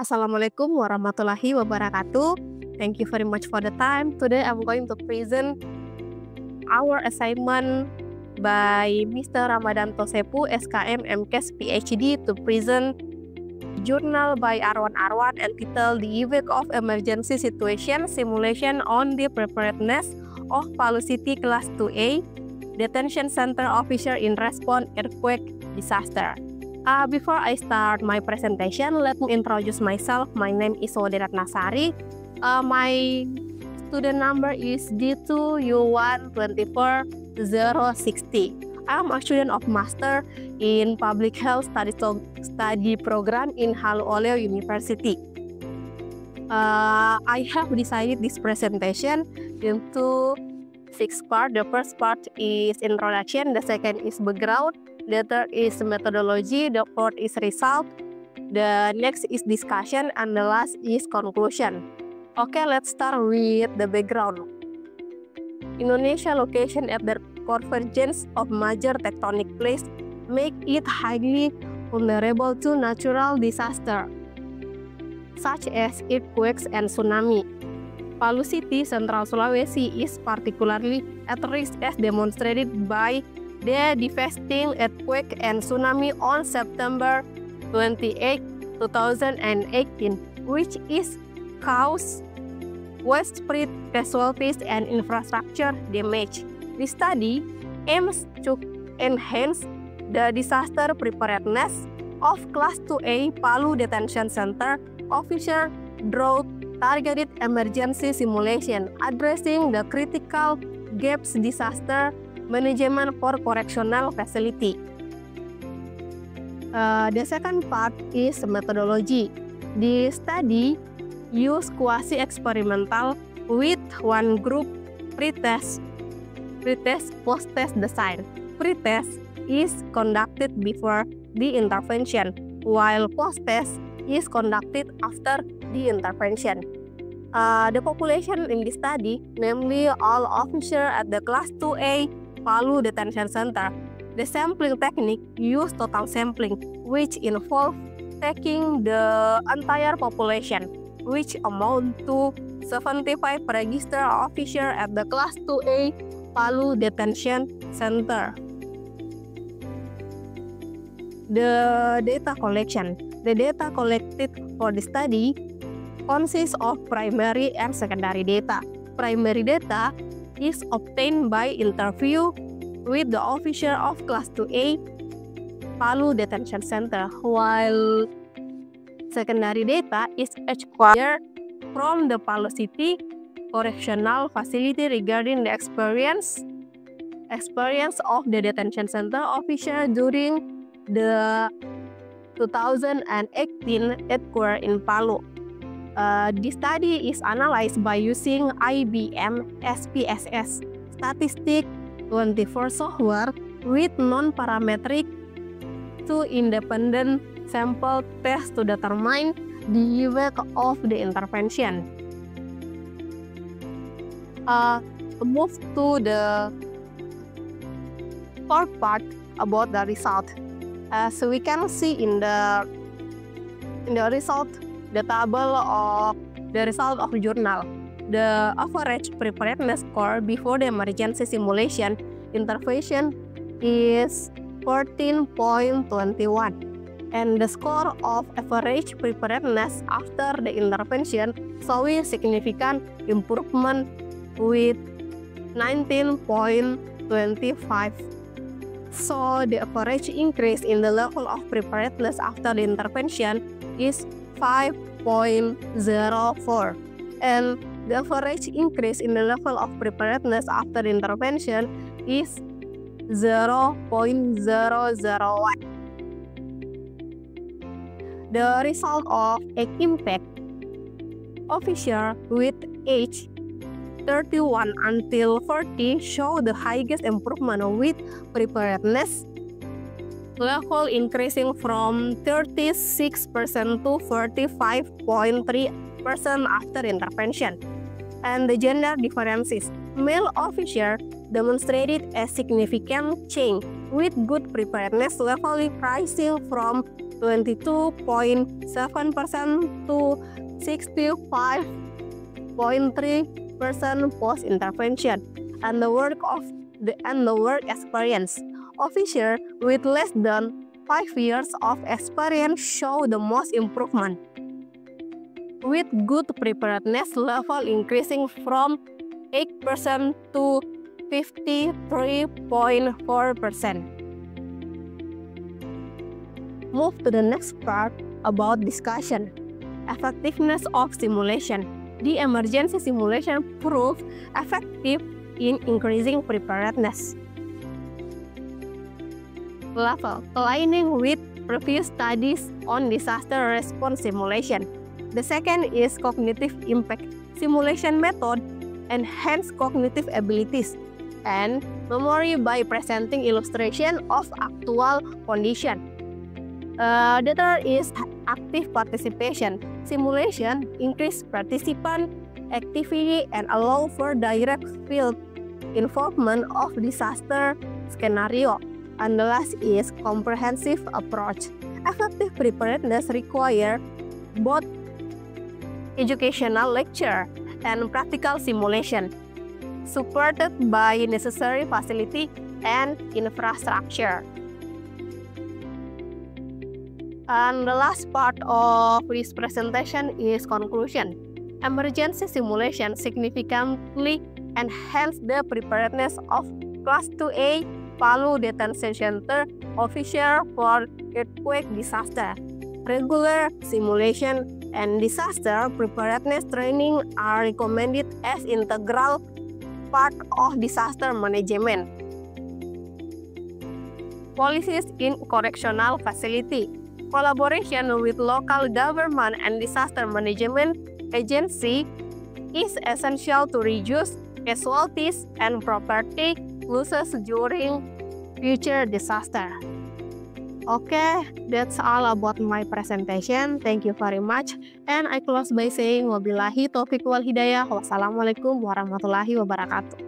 Assalamualaikum warahmatullahi wabarakatuh. Thank you very much for the time. Today I'm going to present our assignment by Mr. Ramadanto Sepu, SKM MKes PhD, to present journal by Arwan Arwan entitled The Effect of Emergency Situation Simulation on the Preparedness of Palu City Class 2A Detention Center Officer in Response Earthquake Disaster. Before I start my presentation, let me introduce myself. My name is Wode Ratnasari. My student number is D2U124-060. I'm a student of Master in Public Health Study Program in Halu Oleo University. I have decided this presentation into 6 parts. The first part is introduction, the second is background, the third is methodology, the fourth is result, the next is discussion, and the last is conclusion. Okay, let's start with the background. Indonesia location at the convergence of major tectonic plates make it highly vulnerable to natural disaster, such as earthquakes and tsunami. Palu City, Central Sulawesi is particularly at risk as demonstrated by the devastating earthquake and tsunami on September 28, 2018, which is caused widespread casualties and infrastructure damage. This study aims to enhance the disaster preparedness of Class 2A Palu Detention Center Officer through targeted emergency simulation, addressing the critical gaps disaster management for correctional facility. The second part is methodology. The study used quasi-experimental with one group pretest, post-test design. Pretest is conducted before the intervention, while post-test is conducted after the intervention. The population in this study, namely all officers at the Class 2A Palu Detention Center. The sampling technique used total sampling, which involved taking the entire population, which amount to 75 registered officers at the Class 2A Palu Detention Center. The data collection. The data collected for the study consists of primary and secondary data. Primary data is obtained by interview with the officer of Class 2A Palu Detention Center, while secondary data is acquired from the Palu City Correctional Facility regarding the experience of the detention center officer during the 2018 earthquake in Palu. This study is analyzed by using IBM SPSS Statistic 24 software with non-parametric two independent sample tests to determine the effect of the intervention. Move to the fourth part about the result. As we can see in the result, the table of the result of journal, the average preparedness score before the emergency simulation intervention is 14.21, and the score of average preparedness after the intervention showing significant improvement with 19.25. So the average increase in the level of preparedness after the intervention is 5.04, and the average increase in the level of preparedness after the intervention is 0.001. The result of an impact officer with age 31 until 40 show the highest improvement with preparedness level increasing from 36% to 45.3% after intervention. And the gender differences. Male officer demonstrated a significant change with good preparedness level rising from 22.7% to 65.3% post-intervention, and the work experience. Officers with less than 5 years of experience show the most improvement, with good preparedness level increasing from 8% to 53.4%. Move to the next part about discussion. Effectiveness of simulation. The emergency simulation proved effective in increasing preparedness level, aligning with previous studies on disaster response simulation. The second is cognitive impact. Simulation method enhance cognitive abilities and memory by presenting illustration of actual condition. The third is active participation. Simulation increase participant activity and allow for direct field involvement of disaster scenario. And the last is comprehensive approach. Effective preparedness require both educational lecture and practical simulation, supported by necessary facility and infrastructure. And the last part of this presentation is conclusion. Emergency simulation significantly enhanced the preparedness of Class 2A Palu Detention Center officer for earthquake disaster. Regular simulation and disaster preparedness training are recommended as integral part of disaster management. Policies in correctional facility. Collaboration with local government and disaster management agency is essential to reduce casualties and property losses during future disaster. Okay, that's all about my presentation. Thank you very much. And I close by saying wabillahi taufiq wal hidayah. Wassalamualaikum warahmatullahi wabarakatuh.